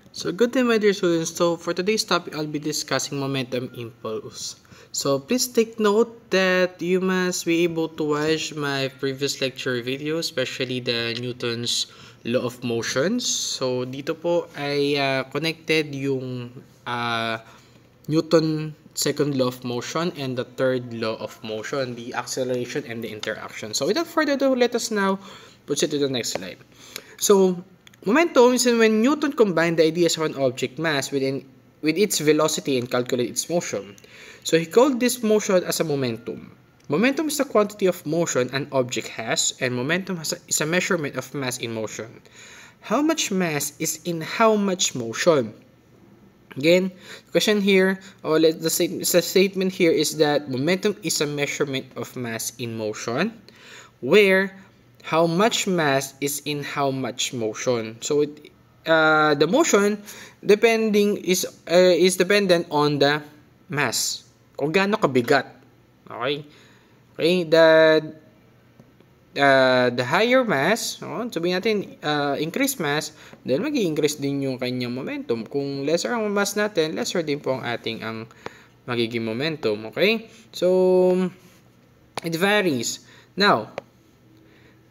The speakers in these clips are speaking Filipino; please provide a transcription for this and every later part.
So good day, my dear students. So for today's topic, I'll be discussing momentum impulse. So please take note that you must be able to watch my previous lecture video, especially the Newton's law of motions. So dito po ay connected yung Newton second law of motion and the third law of motion, the acceleration and the interaction. So without further ado, let us now proceed to the next slide. So momentum is when Newton combined the ideas of an object mass with its velocity and calculated its motion. So he called this motion as a momentum. Momentum is the quantity of motion an object has, and momentum is a measurement of mass in motion. How much mass is in how much motion? Again, the question here, or the statement here is that momentum is a measurement of mass in motion, where how much mass is in how much motion. So the motion is dependent on the mass. Kung gaano kabigat. Okay? The higher mass, sabihin natin increased mass, then mag-i-increase din yung kanyang momentum. Kung lesser ang mass natin, lesser din po ang ating magiging momentum. Okay? So it varies. Now,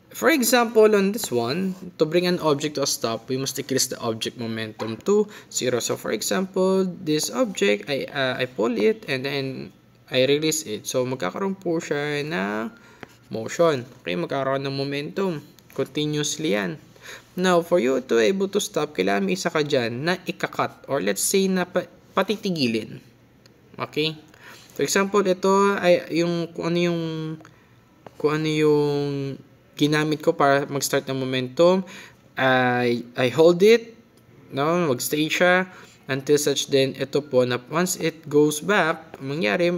for example, on this one, to bring an object to a stop, we must decrease the object momentum to 0. So, for example, this object, I pull it and then I release it. So, magkakaroon po siya ng motion. Okay, magkakaroon ng momentum. Continuously yan. Now, for you to able to stop, kailangan may isa ka dyan na ikakat or let's say na patitigilin. Okay? For example, ito ay kung ano yung ginamit ko para mag-start ng momentum. I hold it, mag-stay siya until such then ito po na once it goes back, mangyari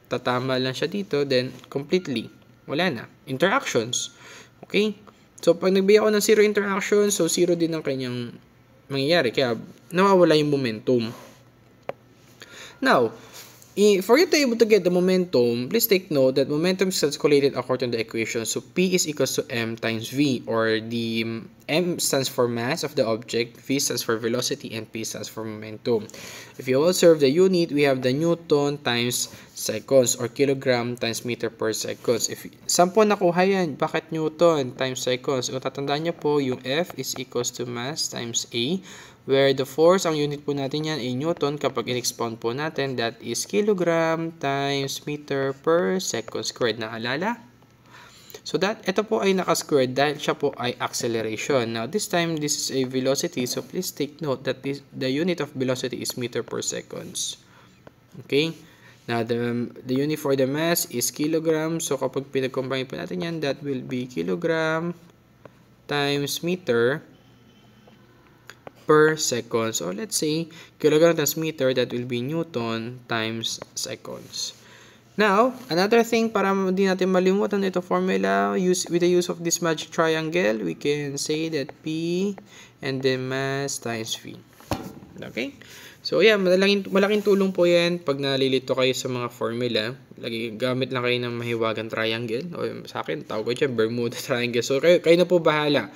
tatama lang siya dito, then completely wala na interactions. Okay, so pag nagbigay ako ng zero interaction, so zero din ang kanyang mangyayari, kaya nawawala yung momentum. Now, for you to be able to get the momentum, please take note that momentum is calculated according to the equation. So P is equals to M times V, or the M stands for mass of the object, V stands for velocity, and P stands for momentum. If you observe the unit, we have the Newton times seconds, or kilogram times meter per seconds. If saan po nakuha yan? Bakit Newton times seconds? Kung tatandaan nyo po, yung F is equals to mass times A, where the force, ang unit po natin yan ay Newton. Kapag in-expound po natin, that is kilogram times meter per second squared. Naalala? So ito po ay naka-squared dahil siya po ay acceleration. Now, this time, this is a velocity. So, please take note that the unit of velocity is meter per seconds. Okay? Now, the unit for the mass is kilogram. So, kapag pinag-combine po natin yan, that will be kilogram times meter per second. So, let's say, kilogram times meter, that will be Newton times seconds. Now, another thing, para hindi natin malimutan ito formula, with the use of this magic triangle, we can say that P and then mass times V. Okay? So, yeah, malaking tulong po yan pag nalilito kayo sa mga formula. Gamit lang kayo ng mahiwagang triangle. O sa akin, tawag ko dyan, Bermuda Triangle. So, kayo na po bahala.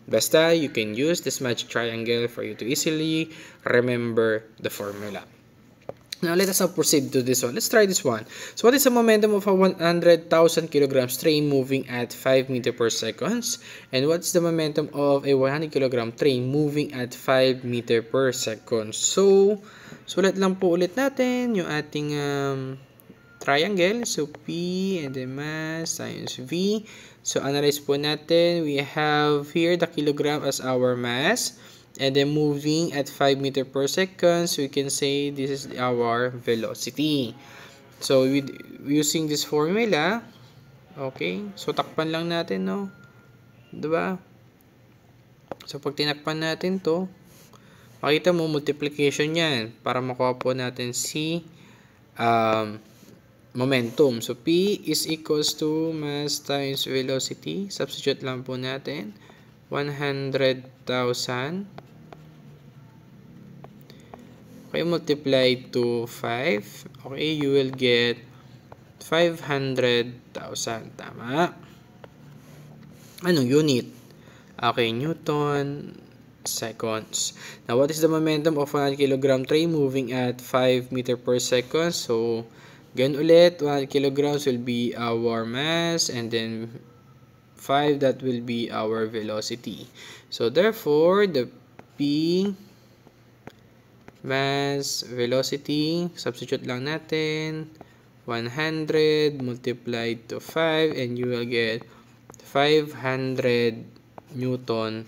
Basta, you can use this magic triangle for you to easily remember the formula. Now, let us now proceed to this one. Let's try this one. So, what is the momentum of a 100,000 kilograms train moving at 5 meters per second? And what's the momentum of a 100 kilogram train moving at 5 meters per second? So, sulat lang po ulit natin yung ating triangle. So, P and the mass times V. So, analyze po natin. We have here the kilogram as our mass. And then moving at 5 meters per second, so we can say this is our velocity. So, using this formula, okay, so takpan lang natin, no? Diba? So, pag tinakpan natin to, makita mo, multiplication yan, para makuha po natin si momentum. So, P is equals to mass times velocity. Substitute lang po natin. 100,000. Okay, multiply to 5. Okay, you will get 500,000. Tama? Anong unit? Okay, Newton seconds. Now, what is the momentum of 100 kilogram tray moving at 5 meter per second? So, ganun ulit, 100 kilograms will be our mass, and then 5, that will be our velocity. So, therefore, the P mass velocity, substitute lang natin, 100 multiplied to 5, and you will get 500 Newton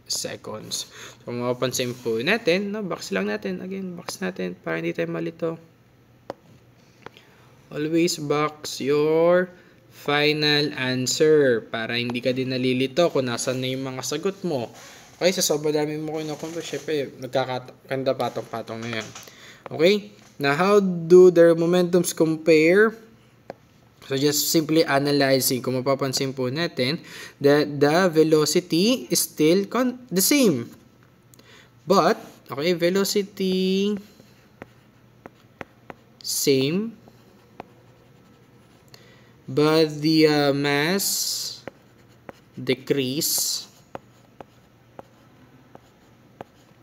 seconds. So, mapapansin po natin, no, box lang natin. Again, box natin para hindi tayo malito. Always box your final answer para hindi ka din nalilito kung nasan na yung mga sagot mo. Okay, sa sobrang dami mo kinukumpara, syempre, nagkakanda patong-patong na yan. Okay? Now, how do their momentums compare? So, just simply analyzing, kung mapapansin po natin, that the velocity is still the same. But, okay, velocity same. But the mass decrease.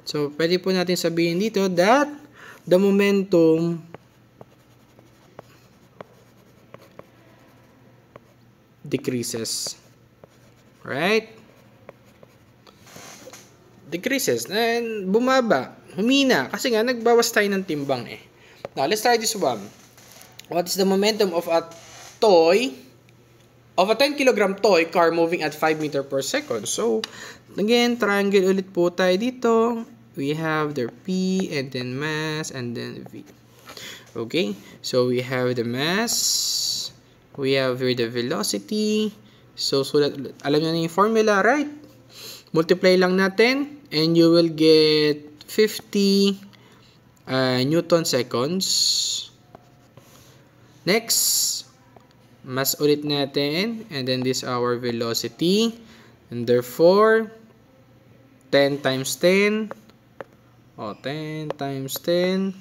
So, pwede po natin sabihin dito that the momentum decreases. Right? Decreases. And bumaba. Humina. Kasi nga, nagbawas tayo ng timbang eh. Now, let's try this one. What is the momentum of a toy, of a 10 kilogram toy car moving at 5 meter per second? So, again, triangle ulit po tayo dito. We have their P, and then mass, and then V. Okay? So, we have the mass. We have here the velocity. So, alam nyo na yung formula, right? Multiply lang natin, and you will get 50 Newton seconds. Next, mass ulit natin, and then this our velocity, and therefore 10 times 10, 10 times 10,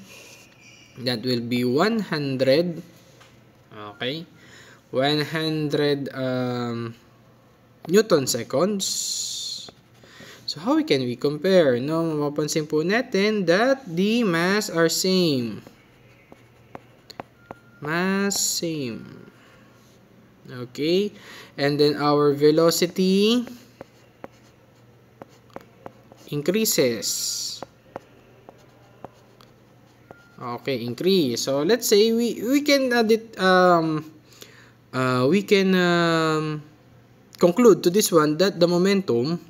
that will be 100. Okay, 100 Newton seconds. So how can we compare? No, mapapansin po natin that the mass are same. Mass same. Okay, and then our velocity increases. Okay, increase. So let's say we can conclude to this one that the momentum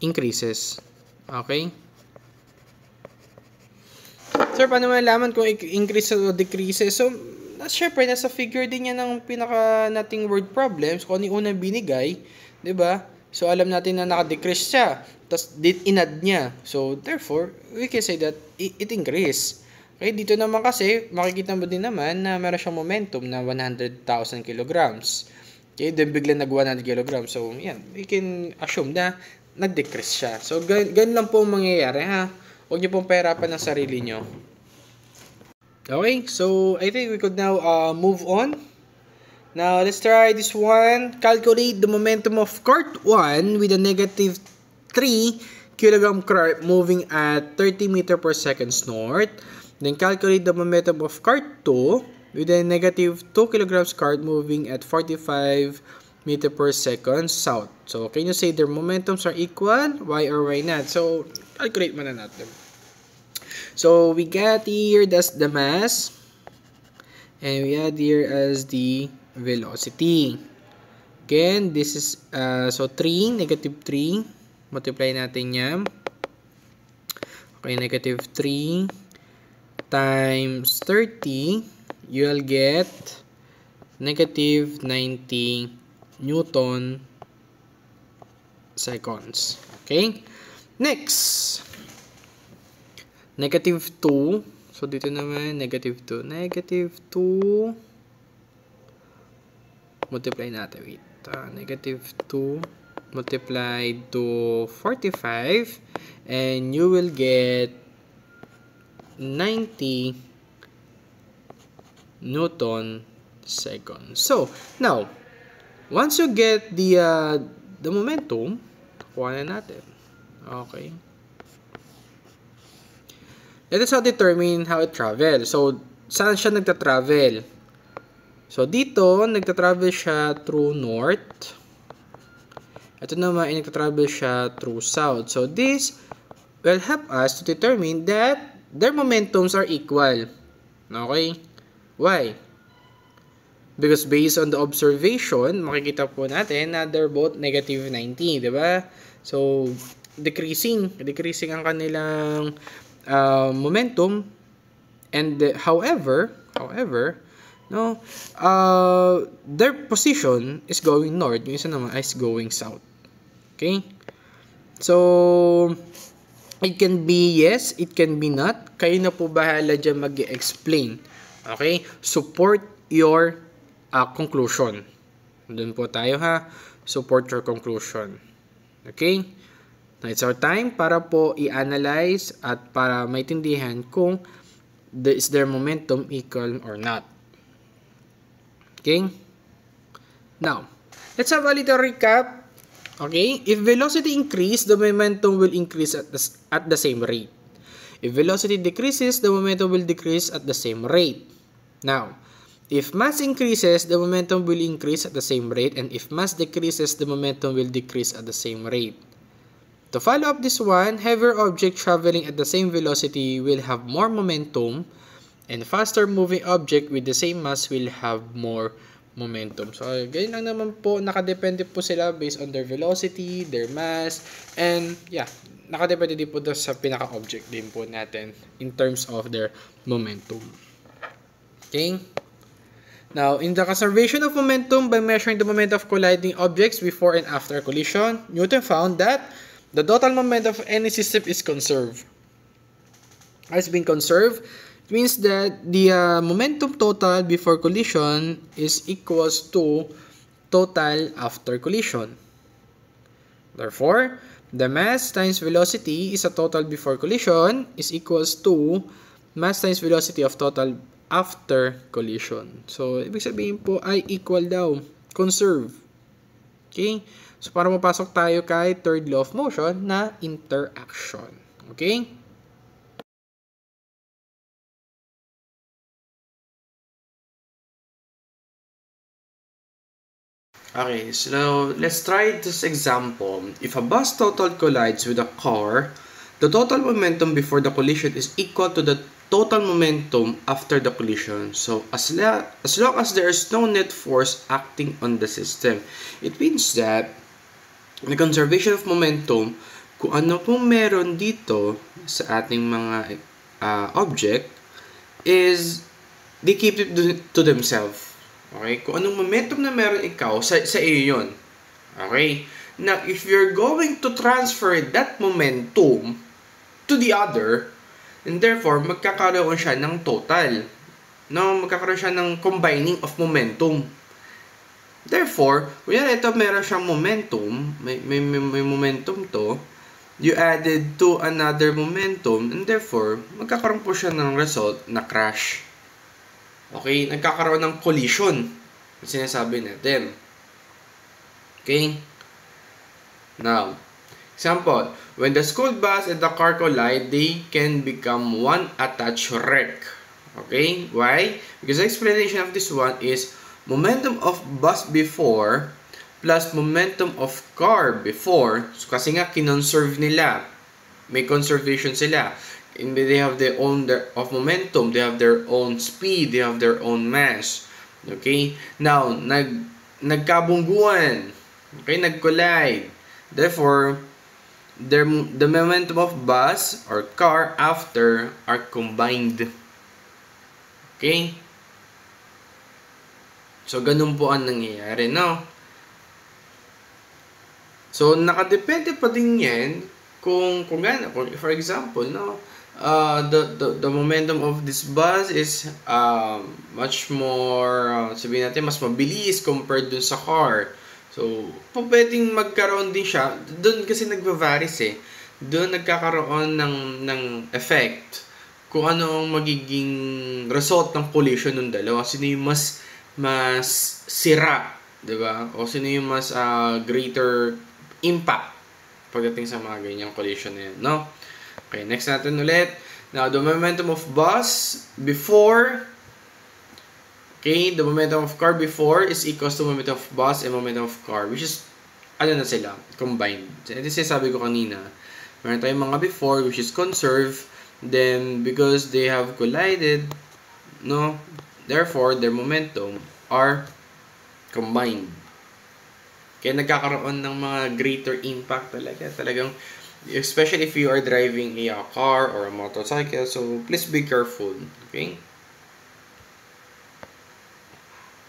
increases. Okay. Sir, paano malaman kung increase o decreases? So, syempre, nasa figure din yan ng pinaka nating word problems. Kung ano yung unang binigay, di ba? So, alam natin na naka-decrease siya. Tapos, inad niya. So, therefore, we can say that it increased. Okay, dito naman kasi, makikita mo din naman na meron siyang momentum na 100,000 kilograms. Okay, then bigla nag 100 kilograms. So, yan, we can assume na nag-decrease siya. So, ganun lang po mangyayari, ha? Huwag niyo pong pahirapan ng sarili niyo. Okay, so I think we could now move on. Now, let's try this one. Calculate the momentum of cart 1 with a negative 3 kilogram cart moving at 30 meter per second north. Then calculate the momentum of cart 2 with a negative 2 kilograms cart moving at 45 meter per second south. So, can you say their momentums are equal? Why or why not? So, calculate muna natin. So, we got here, that's the mass. And we add here as the velocity. Again, this is, so 3, negative 3. Multiply natin yan. Okay, negative 3 times 30. You'll get negative 90 Newton seconds. Okay? Next. Negative 2. So, dito naman, negative 2. Negative 2. Multiply natin. Wait. Negative 2 multiplied to 45. And you will get 90 Newton seconds. So, now, Once you get the momentum, kuha na natin. Okay. Let us now determine how it travels. So, saan siya nagta-travel? So, dito, nagta-travel siya through north. Ito naman, nagta-travel siya through south. So, this will help us to determine that their momentums are equal. Okay? Why? Because based on the observation, makikita po natin na they're both negative 90, di ba? So, decreasing ang kanilang momentum, and however, no, their position is going north, yung isa naman is going south. Okay? So, it can be yes, it can be not. Kayo na po bahala dyan mag-explain. Okay? Support your conclusion. Doon po tayo ha. Support your conclusion. Okay? Now, it's our time para po i-analyze at para maintindihan kung is their momentum equal or not. Okay? Now, let's have a little recap. Okay? If velocity increases, the momentum will increase at the same rate. If velocity decreases, the momentum will decrease at the same rate. Now, if mass increases, the momentum will increase at the same rate, and if mass decreases, the momentum will decrease at the same rate. To follow up this one, heavier object traveling at the same velocity will have more momentum, and faster moving object with the same mass will have more momentum. So, ganyan lang naman po, nakadepende po sila based on their velocity, their mass, and yeah, nakadepende din po sa pinaka-object din po natin in terms of their momentum. Okay? Now, in the conservation of momentum by measuring the moment of colliding objects before and after collision, Newton found that the total moment of any system is conserved. Has been conserved. It means that the momentum total before collision is equals to total after collision. Therefore, the mass times velocity is a total before collision is equals to mass times velocity of total after collision. So, ibig sabihin po ay equal daw. Conserve. Okay? So, para mapasok tayo kay third law of motion na interaction. Okay? Okay, so let's try this example. If a bus total collides with a car, the total momentum before the collision is equal to the total momentum after the collision. So, as long as there is no net force acting on the system, it means that the conservation of momentum, kung ano pong meron dito sa ating mga object, is they keep it to themselves. Okay? Kung anong momentum na meron ikaw, sa iyo yun. Okay? Now, if you're going to transfer that momentum to the other, and therefore, magkakaroon siya ng total. No? Magkakaroon siya ng combining of momentum. Therefore, kung ito meron siyang momentum, may momentum to, you added to another momentum, and therefore, magkakaroon po siya ng result na crash. Okay? Nagkakaroon ng collision. Sinasabi natin. Okay? Now, example, when the school bus and the car collide, they can become one attached wreck. Okay? Why? Because the explanation of this one is momentum of bus before plus momentum of car before. So, kasi nga, kinonserve nila. May conservation sila. And they have their own of momentum. They have their own speed. They have their own mass. Okay? Now, nagkabungguan. Okay? Nag-collide. Therefore, the momentum of bus or car after are combined. Okay? So, ganun po ang nangyayari, no? So, nakadepende pa din yan kung for example, no? The momentum of this bus is much more, sabihin natin, mas mabilis compared dun sa car. So, pwedeng magkaroon din siya. Doon kasi nagva-varies eh. Doon nagkakaroon ng effect kung ano ang magiging result ng collision ng dalawa. Sino yung mas sira Diba? O sino yung mas greater impact pagdating sa mga ganyang collision na yan, no? Okay, next natin ulit. Now, the momentum of bus before, okay, the momentum of car before is equals to momentum of bus and momentum of car, which is, ano na sila, combined. Ito yung sinasabi ko kanina. Meron tayong mga before, which is conserve, then, because they have collided, no, therefore, their momentum are combined. Kaya nagkakaroon ng mga greater impact talaga. Talagang, especially if you are driving a car or a motorcycle, so please be careful. Okay?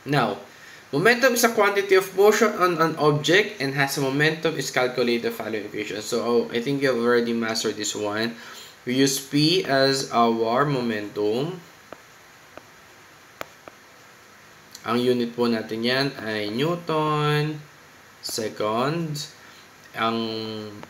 Now, momentum is a quantity of motion on an object and has a momentum is calculated the following equation. So, I think you have already mastered this one. We use P as our momentum. Ang unit po natin yan ay Newton second. Ang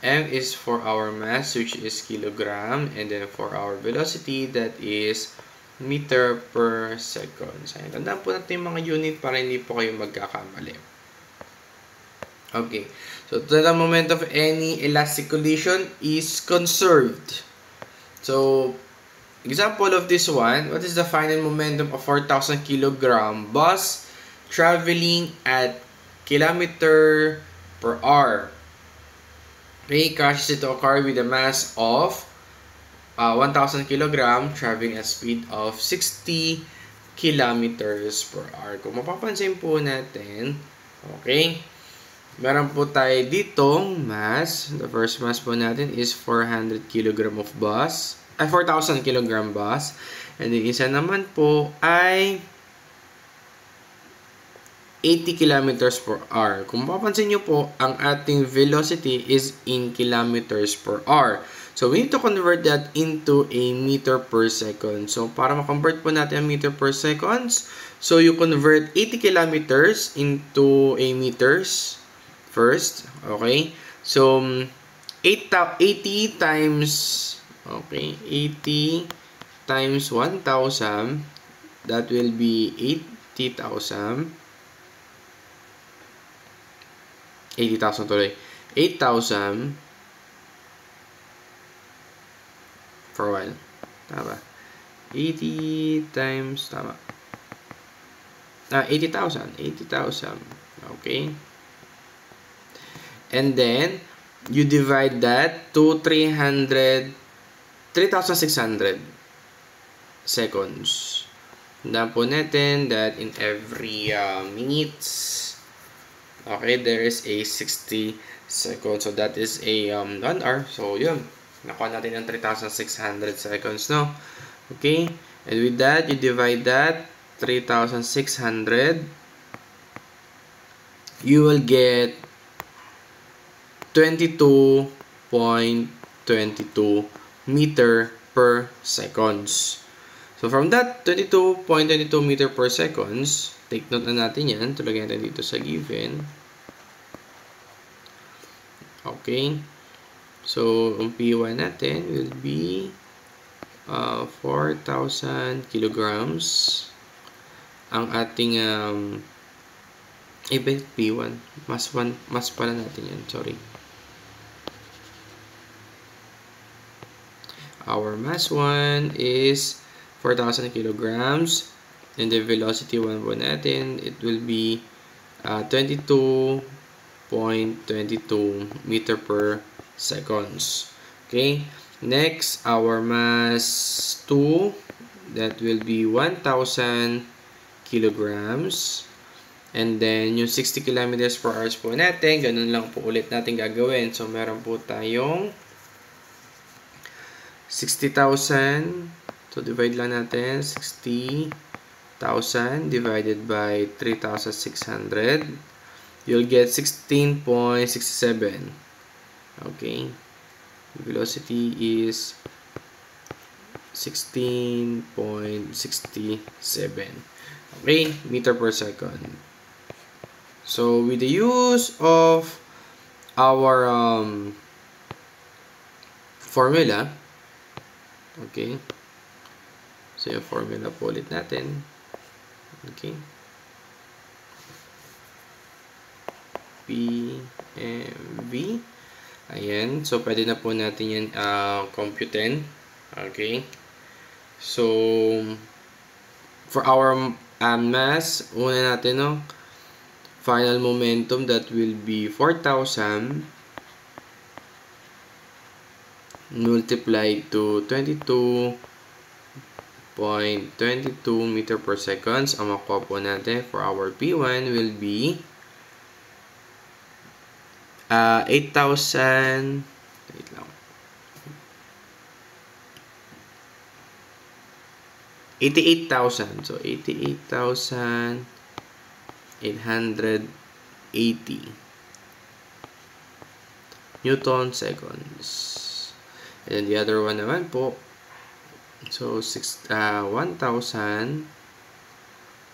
M is for our mass, which is kilogram, and then for our velocity, that is meter per second. So, tandaan po natin yung mga unit para hindi po kayo magkakamali. Okay. So, the moment of any elastic collision is conserved. So, example of this one, what is the final momentum of 4,000 kilogram bus traveling at kilometer per hour? Okay, crashes into a car with a mass of 1,000 kilogram traveling at speed of 60 kilometers per hour. Kung mapapansin po natin, okay, meron po tayo ditong mass. The first mass po natin is 400 kilogram of bus. 4,000 kilogram bus. And the isa naman po ay 80 kilometers per hour. Kung mapapansin nyo po, ang ating velocity is in kilometers per hour. So, we need to convert that into a meter per second. So, para ma-convert po natin ang meter per seconds, so you convert 80 kilometers into a meters first. Okay? So, 80 times, okay, 80 times 1,000, that will be 80,000. 80,000 tuloy. 8,000 for a while. Tama. 80 times, tama. 80,000. 80,000. Okay. And then, you divide that to 3,600 seconds. Tandaan po natin that in every minutes, okay, there is a 60 seconds. So, that is a 1 hour. So, yun. Nakuha natin ang 3,600 seconds, no? Okay. And with that, you divide that, 3,600. You will get 22.22 meter per seconds. So, from that 22.22 meter per seconds, take note na natin yan. Tulagyan natin dito sa given. Okay. So, ang P1 natin will be 4,000 kilograms. Ang ating P1. Mas pala natin yan. Sorry. Our mass 1 is 4,000 kilograms. And the velocity 1 po natin, it will be 22.22 meter per seconds. Okay. Next, our mass 2, that will be 1,000 kilograms. And then, yung 60 kilometers per hour po natin, ganun lang po ulit natin gagawin. So, meron po tayong 60,000. So, divide lang natin. 60,000 divided by 3,600. You'll get 16.67. Okay. Velocity is 16.67. Okay. Meter per second. So, with the use of our formula, okay, so yung formula po ulit natin, okay, PMV. Ayan. So, pwede na po natin yan computein. Okay. So, for our mass, una natin, no? Final momentum, that will be 4,000 multiplied to 22.22 meter per seconds. Ang makuha po natin for our P1 will be 8,000, wait lang, 88,000. So, 88,880 Newton seconds. And then the other one naman po, so 1,000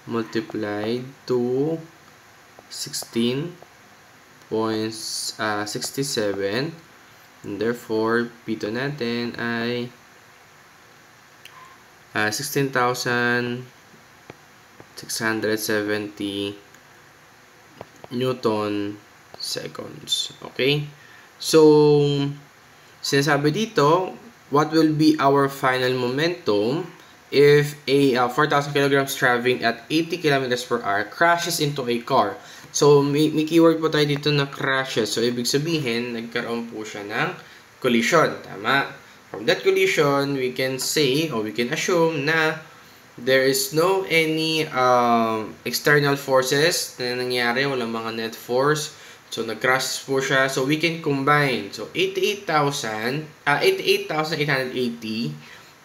multiplied to 16.67, and therefore P2 natin ay 16,670 Newton seconds. Okay? So, sinasabi dito, what will be our final momentum if a 4,000 kilograms traveling at 80 kilometers per hour crashes into a car? So, may keyword po tayo dito na crashes. So, ibig sabihin, nagkaroon po siya ng collision. Tama? From that collision, we can say, or we can assume na there is no any external forces na nangyari, walang mga net force. So, nag-crash po siya. So, we can combine. So, 88,880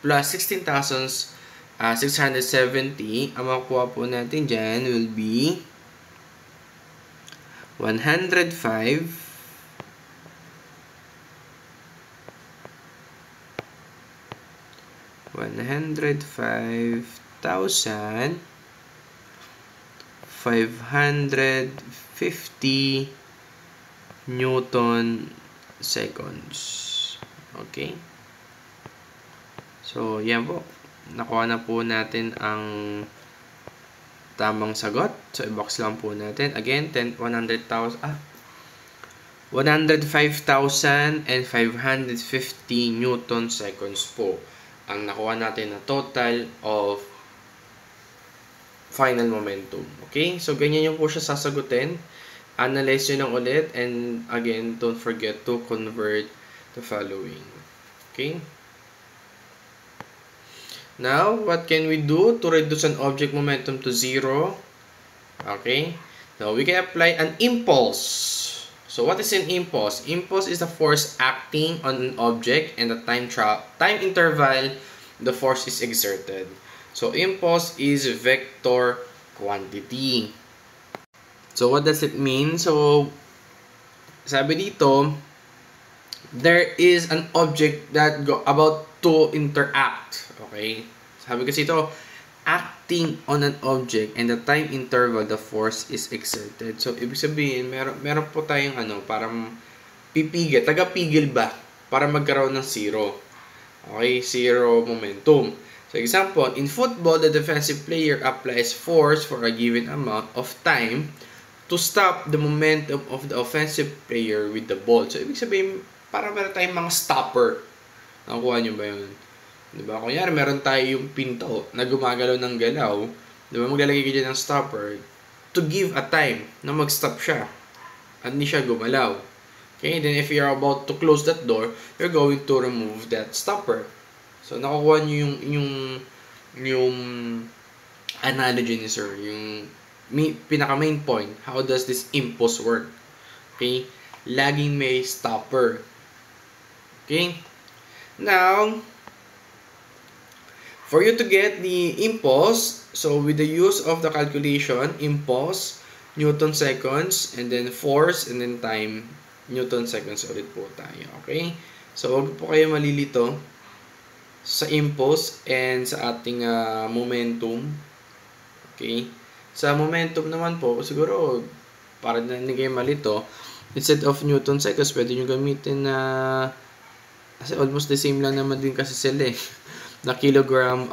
plus 16,670. Ang makuha po natin dyan will be 105 105,550 Newton seconds. Okay? So, yan po. Nakuha na po natin ang tamang sagot. So, i-box lang po natin. Again, 105,550 Newton seconds po ang nakuha natin na total of final momentum. Okay? So, ganyan yung po siya sasagutin. Analyze nyo lang ulit. And again, don't forget to convert the following. Okay? Now, what can we do to reduce an object momentum to 0? Okay? Now, we can apply an impulse. So, what is an impulse? Impulse is the force acting on an object and the time interval the force is exerted. So, impulse is vector quantity. So, what does it mean? So, sabi dito, there is an object that about to interact. Okay? Sabi kasi ito, acting on an object and the time interval the force is exerted. So, ibig sabihin, meron po tayong parang pipigil, taga-pigil ba para magkaroon ng zero. Okay? Zero momentum. So, example, in football, the defensive player applies force for a given amount of time to stop the momentum of the offensive player with the ball. So, ibig sabihin, parang meron tayong mga stopper. Nakuha nyo ba yun? Diba? Kung yan, meron tayo yung pinto na gumagalaw ng galaw. Diba? Maglalagay ka dyan ng stopper to give a time na mag-stop siya. At hindi siya gumalaw. Okay? Then if you're about to close that door, you're going to remove that stopper. So, nakukuha nyo yung analogy ni sir. Yung pinaka-main point. How does this impulse work? Okay? Laging may stopper. Okay? Now, for you to get the impulse, so with the use of the calculation, impulse, Newton seconds, and then force, and then time, Newton seconds ulit po tayo. Okay? So, huwag po kayo malilito sa impulse and sa ating momentum. Okay? Sa momentum naman po, siguro, para na hindi kayo malito, instead of Newton seconds, pwede nyo gamitin na kasi almost the same lang naman din kasi sila eh. Na kilogram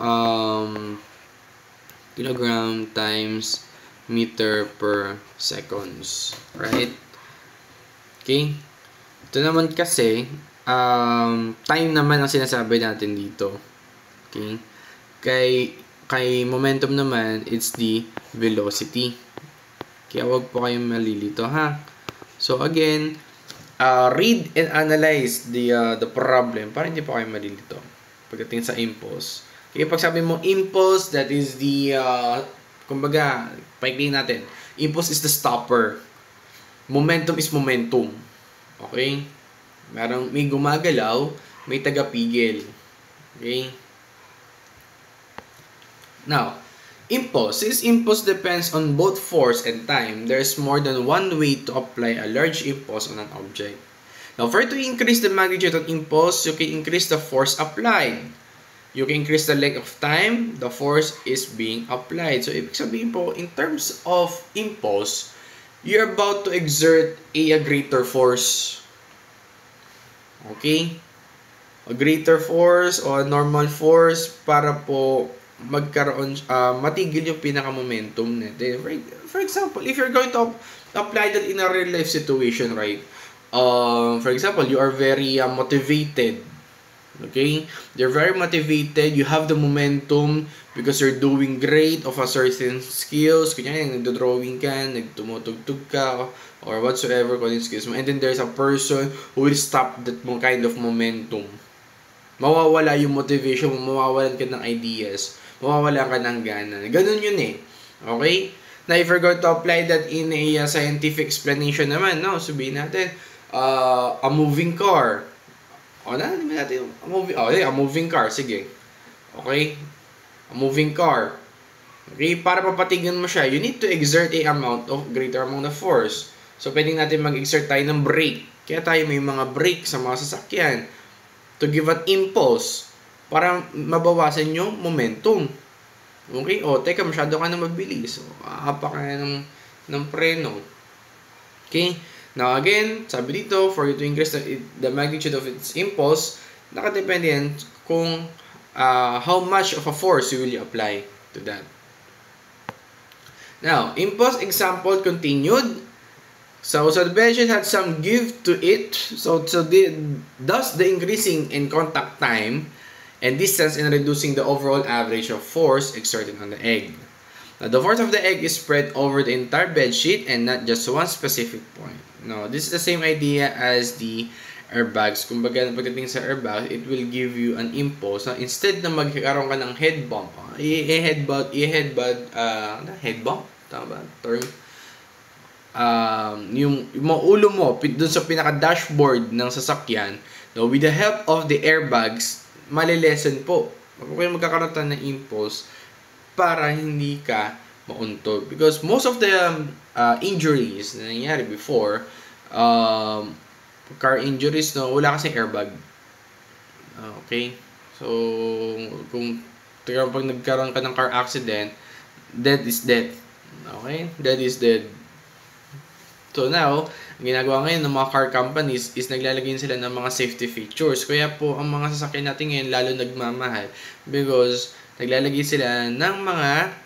times meter per seconds, right? Okay? Ito naman kasi, time naman ang sinasabi natin dito. Okay? Kay momentum naman, it's the velocity. Kaya wag po kayong malilito, ha? So, again, read and analyze the problem para hindi po kayo malilito pagdating sa impulse. Kaya pag sabi mo impulse, that is the, kumbaga, paikliin natin. Impulse is the stopper. Momentum is momentum. Okay? May gumagalaw, may tagapigil. Okay? Now, impulse. Since impulse depends on both force and time, there's more than one way to apply a large impulse on an object. Now, for to increase the magnitude of impulse, you can increase the force applied. You can increase the length of time the force is being applied. So, ibig sabihin po, in terms of impulse, you're about to exert a greater force. Okay? A greater force or a normal force para po magkaroon, matigil yung pinaka-momentum natin. For example, if you're going to apply that in a real life situation, right? For example, you are very motivated. Okay? You're very motivated. You have the momentum because you're doing great of a certain skills. Kunyari, nagdo-drawing ka, nagtumutugtog ka, or whatsoever kung skills mo. And then there's a person who will stop that kind of momentum. Mawawala yung motivation mo, mawawalan ka ng ideas, mawawalan ka ng gana. Ganun yun eh. Okay? Now, if we're going to apply that in a scientific explanation naman, no? Sabihin natin, a moving car. Natin, a moving car, sige. Okay? A moving car. Okay? Para papatignan mo siya, you need to exert greater amount of force. So, pwedeng natin mag-exert tayo ng brake. Kaya tayo may mga brake sa mga sasakyan to give an impulse para mabawasan yung momentum. Okay? Teka, masyado ka na mabilis. Ahapa ka ng preno. Okay? Now again, sabi dito, for you to increase the magnitude of its impulse, nakadepende yan kung how much of a force you will apply to that. Now, impulse example continued. So the patient had some give to it. Thus the increasing in contact time and distance in reducing the overall average of force exerted on the egg. Now, the force of the egg is spread over the entire bed sheet and not just one specific point. Now, this is the same idea as the airbags. Kumbaga, pagdating sa airbags, it will give you an impulse. Now, instead na magkakaroon ka ng head bump, head bump? Tama ba? Term? Yung ulo mo dun sa pinaka-dashboard ng sasakyan, no, with the help of the airbags, malilesen po. Magkakaroon tayo ng impulse para hindi ka mauntog. Because most of the injuries na nangyari before, car injuries, no, wala kasing airbag. Okay? So, pag nagkaroon ka ng car accident, death is death. Okay? Death is dead. So now, ang ginagawa ngayon ng mga car companies is naglalagay sila ng mga safety features. Kaya po, ang mga sasakyan natin ngayon lalo nagmamahal because naglalagay sila ng mga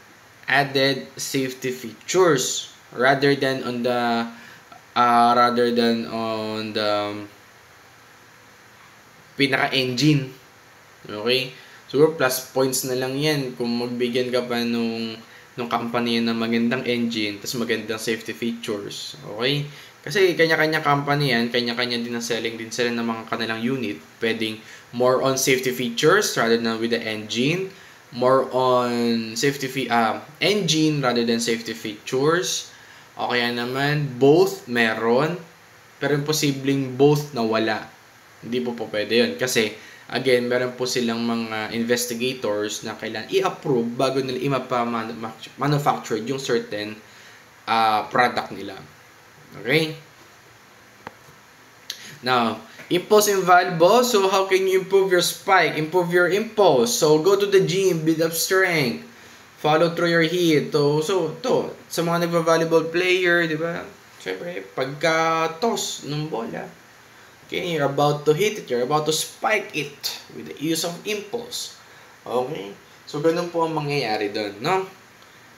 added safety features rather than on the pinaka-engine. Okay? Siguro plus points na lang yan kung magbigyan ka pa nung company ng magandang engine tapos magandang safety features. Okay? Kasi kanya-kanya company yan, kanya-kanya din ang selling din sila ng mga kanilang unit. Pwedeng more on safety features rather than with the engine, more on engine rather than safety features. O kaya naman both meron pero imposibleng both na wala. Hindi po pwede yun kasi again, meron po silang mga investigators na kailangan i-approve bago nila manufacture yung certain product nila. Okay? Now, impulse invaluable. So, how can you improve your spike? Improve your impulse. So, go to the gym, build up strength. Follow through your hit. So, sa mga nagva-volleyball player, di ba? Siyempre, pagka-toss ng bola, okay, you're about to hit it, you're about to spike it with the use of impulse. Okay? So, ganun po ang mangyayari doon, no?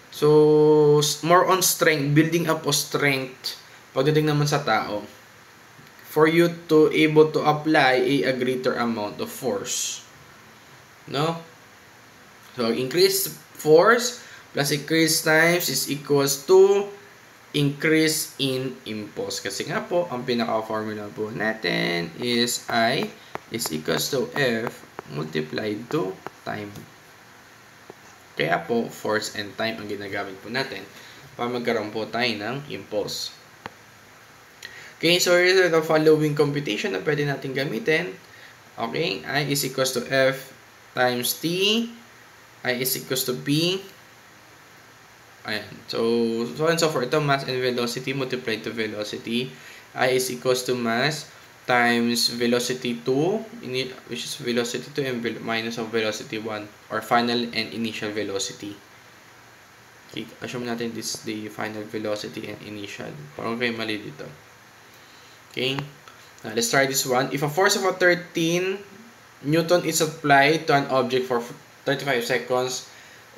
So, more on strength, building up of strength pagdating naman sa tao. for you to able to apply a greater amount of force. No? So, increased force plus increased times is equals to increase in impulse. Kasi nga po, ang pinaka-formula po natin is I is equals to F multiplied to time. Kaya po, force and time ang ginagamit po natin para magkaroon po tayo ng impulse. Okay, so here's the following computation na pwede natin gamitin. Okay, I is equals to F times T. I is equals to P. Ayan. So and so forth. Ito, mass and velocity multiplied to velocity. I is equals to mass times velocity 2, which is velocity 2 and minus of velocity 1, or final and initial velocity. Okay, assume natin this is the final velocity and initial. Parang kayo mali dito. Okay, now let's try this one. If a force of 13 Newton is applied to an object for 35 seconds,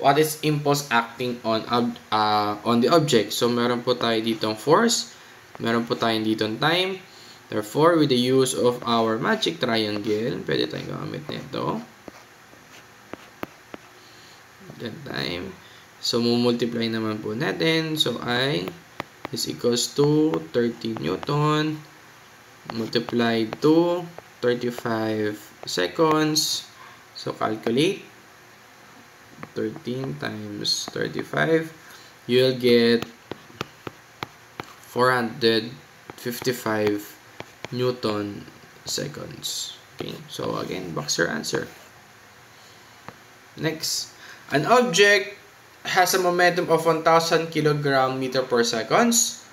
what is impulse acting on the object? So, meron po tayo ditong force, meron po tayo ditong time. Therefore, with the use of our magic triangle, pwede tayong gamit nito. Then time. So, multiply naman po natin. So, I is equals to 13 Newton multiplied to 35 seconds. So, calculate. 13 times 35, you'll get 455 Newton seconds. Okay, so again, box your answer. Next, an object has a momentum of 1,000 kg/meter per seconds.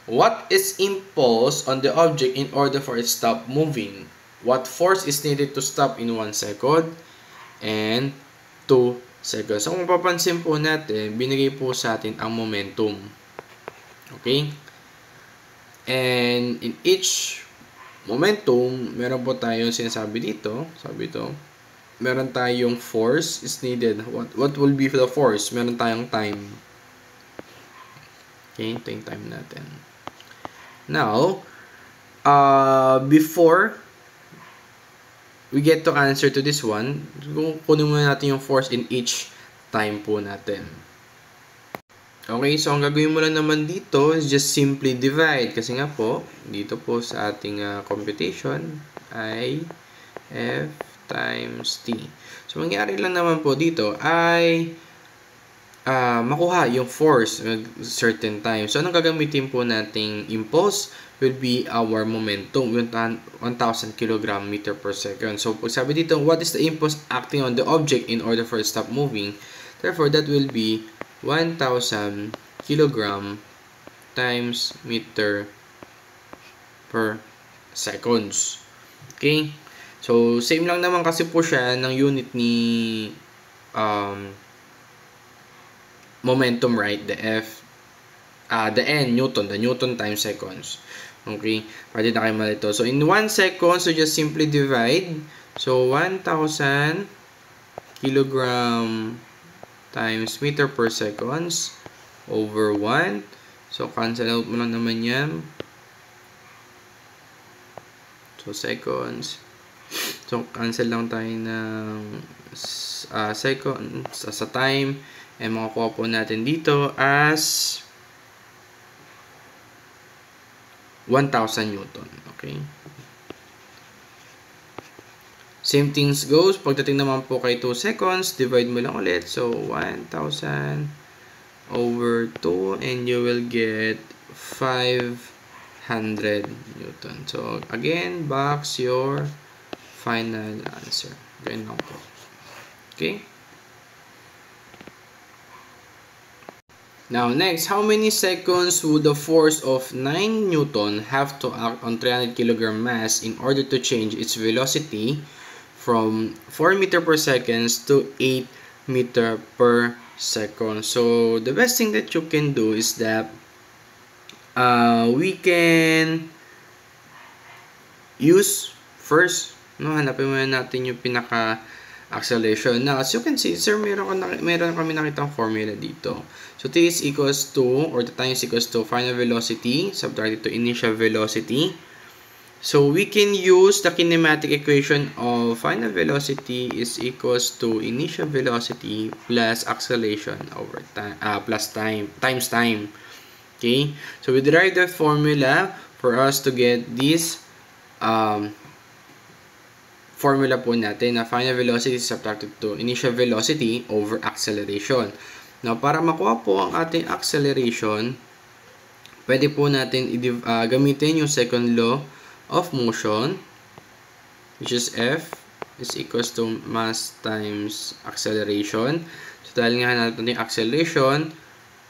What is impulse on the object in order for it to stop moving? What force is needed to stop in 1 second and 2 seconds? So, kung mapapansin po natin, binigay po sa atin ang momentum. Okay? And in each momentum, meron po tayong sinasabi dito. Sabi ito, meron tayong force is needed. What will be the force? Meron tayong time. Okay? Ito yung time natin. Now, before we get to answer to this one, kunin muna natin yung force in each time po natin. Okay, so ang gagawin mo lang naman dito is just simply divide. Kasi nga po, dito po sa ating computation ay F times T. So, mangyari lang naman po dito ay makuha yung force certain time. So, anong gagamitin po nating impulse will be our momentum, 1,000 kg/meter per second. So, pag sabi dito, what is the impulse acting on the object in order for it to stop moving? Therefore, that will be 1,000 kg times meter per seconds. Okay? So, same lang naman kasi po siya ng unit ni momentum, right? The F, the N, Newton, the Newton times seconds. Okay? Pwede na kayo malito. So, in 1 second, so just simply divide. So, 1,000 kilogram times meter per seconds over 1. So, cancel out mo lang naman yan. So, seconds. So, cancel lang tayo ng seconds sa time. And makukuha po natin dito as 1,000 Newton. Okay? Same things goes. Pagdating naman po kay 2 seconds, divide mo lang ulit. So, 1,000 over 2 and you will get 500 Newton. So, again, box your final answer. Ganyan lang po. Okay? Now, next, how many seconds would the force of 9 Newton have to act on 300 kg mass in order to change its velocity from 4 meter per second to 8 meter per second? So, the best thing that you can do is that we can use first, no, hanapin muna natin yung pinaka-acceleration. Now, as you can see, sir, meron kami nakitang formula dito. So, T is equals to, or the time is equals to final velocity, subtracted to initial velocity. So we can use the kinematic equation of final velocity is equals to initial velocity plus acceleration over time plus time times time. Okay? So we derive that formula for us to get this formula po natin na final velocity subtracted to initial velocity over acceleration. Now, para makuha po ang ating acceleration, pwede po natin gamitin yung second law of motion, which is F is equals to mass times acceleration. So, dahil nga natin yung acceleration,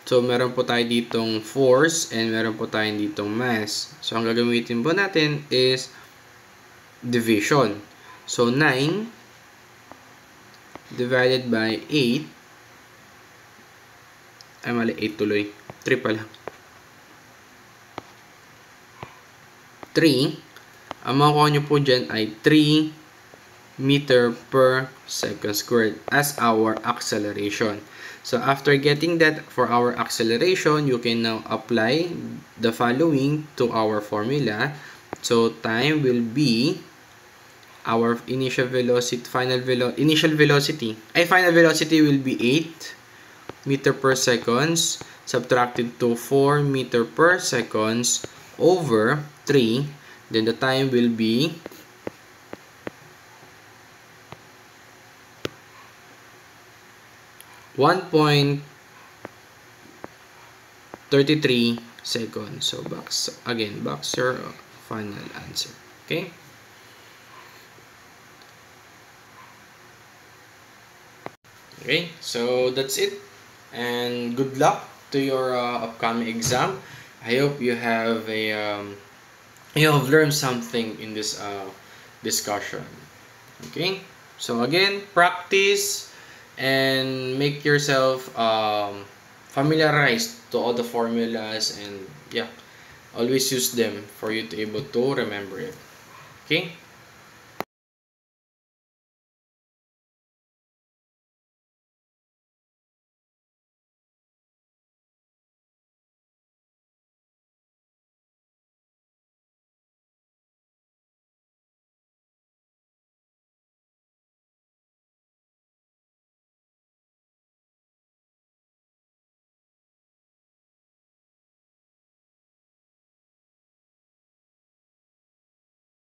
so meron po tayo ditong force and meron po tayo ditong mass. So, ang gagamitin po natin is division. So, 9 divided by 8, ay mali, 8 tuloy, 3 pala. 3, ang makuha nyo po dyan ay 3 meter per second squared as our acceleration. So, after getting that for our acceleration, you can now apply the following to our formula. So, time will be our initial velocity, final velocity will be 8 meter per seconds subtracted to 4 meter per seconds over 3. Then the time will be 1.33 seconds. So back your final answer. Okay? Okay, so that's it. And good luck to your upcoming exam. I hope you have you have learned something in this discussion. Okay, so again, practice and make yourself familiarized to all the formulas, and yeah, always use them for you to able to remember it. Okay.